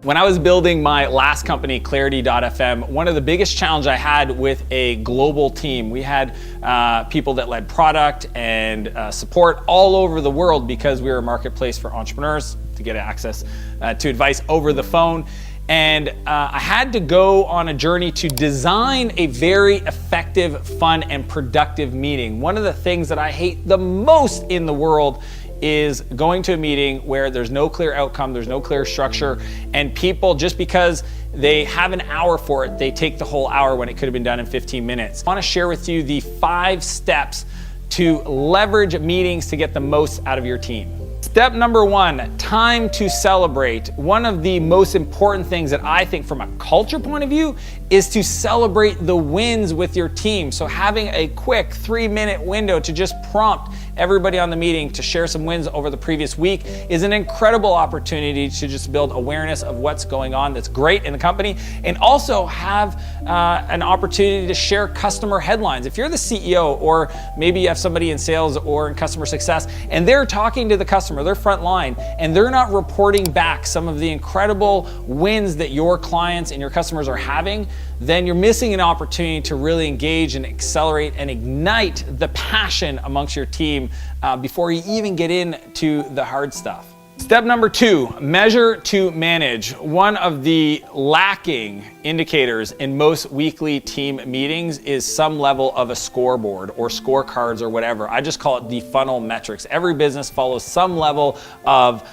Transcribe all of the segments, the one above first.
When I was building my last company, Clarity.fm, one of the biggest challenges I had with a global team, we had people that led product and support all over the world because we were a marketplace for entrepreneurs to get access to advice over the phone. And I had to go on a journey to design a very effective, fun, and productive meeting. One of the things that I hate the most in the world is going to a meeting where there's no clear outcome, there's no clear structure, and people, just because they have an hour for it, they take the whole hour when it could have been done in 15 minutes. I want to share with you the 5 steps to leverage meetings to get the most out of your team. Step number 1, time to celebrate. One of the most important things that I think from a culture point of view is to celebrate the wins with your team. So having a quick 3-minute window to just prompt everybody on the meeting to share some wins over the previous week is an incredible opportunity to just build awareness of what's going on that's great in the company, and also have an opportunity to share customer headlines. If you're the CEO, or maybe you have somebody in sales or in customer success, and they're talking to the customer, they're front line, and they're not reporting back some of the incredible wins that your clients and your customers are having, then you're missing an opportunity to really engage and accelerate and ignite the passion amongst your team before you even get into the hard stuff. Step number 2, measure to manage. One of the lacking indicators in most weekly team meetings is some level of a scoreboard or scorecards or whatever. I just call it the funnel metrics. Every business follows some level of,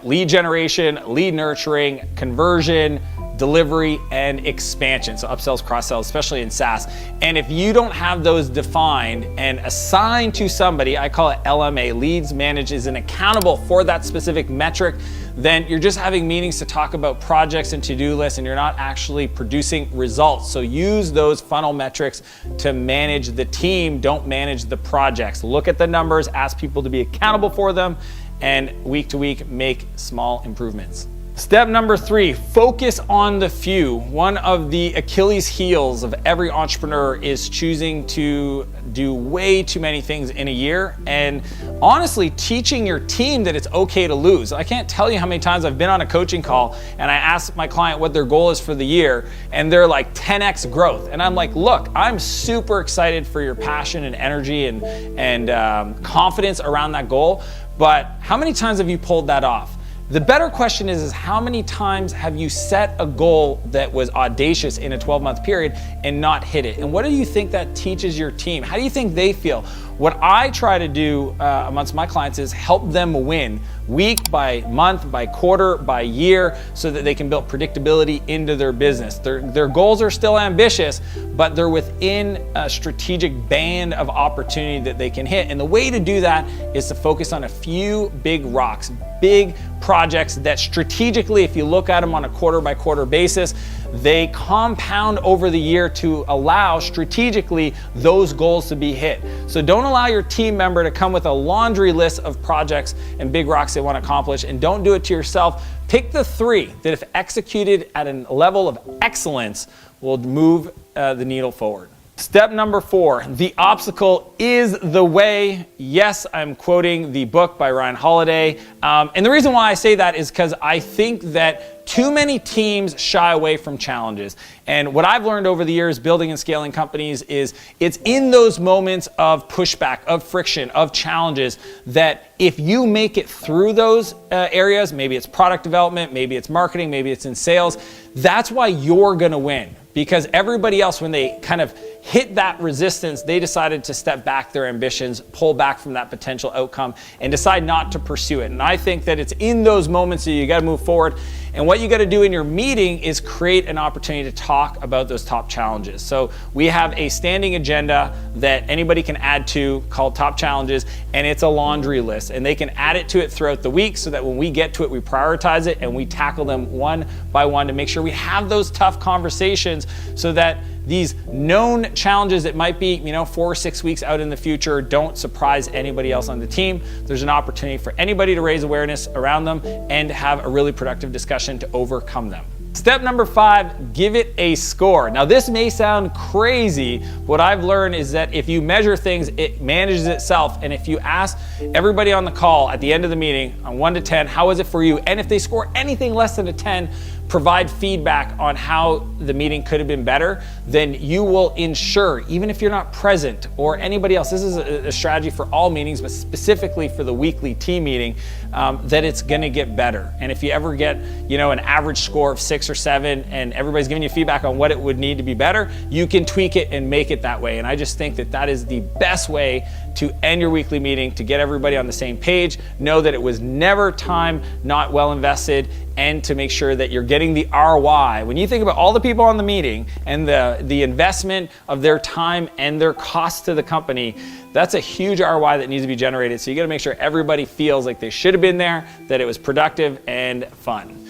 lead generation, lead nurturing, conversion, delivery, and expansion. So upsells, cross-sells, especially in SaaS. And if you don't have those defined and assigned to somebody, I call it LMA, leads manages and accountable for that specific metric, then you're just having meetings to talk about projects and to-do lists, and you're not actually producing results. So use those funnel metrics to manage the team. Don't manage the projects. Look at the numbers, ask people to be accountable for them, and week to week, make small improvements. Step number 3, focus on the few. One of the Achilles heels of every entrepreneur is choosing to do way too many things in a year, and honestly teaching your team that it's okay to lose. I can't tell you how many times I've been on a coaching call and I ask my client what their goal is for the year, and they're like 10x growth. And I'm like, look, I'm super excited for your passion and energy and confidence around that goal, but how many times have you pulled that off? The better question is how many times have you set a goal that was audacious in a 12-month period and not hit it? And what do you think that teaches your team? How do you think they feel? What I try to do amongst my clients is help them win week by month, by quarter, by year, so that they can build predictability into their business. Their goals are still ambitious, but they're within a strategic band of opportunity that they can hit. And the way to do that is to focus on a few big rocks, big projects that strategically, if you look at them on a quarter by quarter basis, they compound over the year to allow strategically those goals to be hit. So don't allow your team member to come with a laundry list of projects and big rocks they want to accomplish, and don't do it to yourself. Pick the 3 that, if executed at a level of excellence, will move the needle forward. Step number 4, the obstacle is the way. Yes, I'm quoting the book by Ryan Holiday. And the reason why I say that is because I think that too many teams shy away from challenges. And what I've learned over the years building and scaling companies is it's in those moments of pushback, of friction, of challenges, that if you make it through those areas, maybe it's product development, maybe it's marketing, maybe it's in sales, that's why you're gonna win. Because everybody else, when they kind of hit that resistance, they decided to step back their ambitions, pull back from that potential outcome, and decide not to pursue it. And I think that it's in those moments that you gotta move forward. And what you gotta do in your meeting is create an opportunity to talk about those top challenges. So we have a standing agenda that anybody can add to called Top Challenges, and it's a laundry list. And they can add it to it throughout the week so that when we get to it, we prioritize it and we tackle them one by one to make sure we have those tough conversations, so that these known challenges that might be 4 or 6 weeks out in the future don't surprise anybody else on the team. There's an opportunity for anybody to raise awareness around them and have a really productive discussion to overcome them. Step number 5, give it a score. Now this may sound crazy. What I've learned is that if you measure things, it manages itself. And if you ask everybody on the call at the end of the meeting on 1 to 10, how is it for you? And if they score anything less than a 10, provide feedback on how the meeting could have been better, then you will ensure, even if you're not present or anybody else, this is a strategy for all meetings, but specifically for the weekly team meeting, that it's gonna get better. And if you ever get, an average score of 6 or 7 and everybody's giving you feedback on what it would need to be better, you can tweak it and make it that way. And I just think that that is the best way to end your weekly meeting, to get everybody on the same page, know that it was never time not well invested, and to make sure that you're getting the ROI. When you think about all the people on the meeting and the investment of their time and their cost to the company, that's a huge ROI that needs to be generated. So you gotta make sure everybody feels like they should have been there, that it was productive and fun.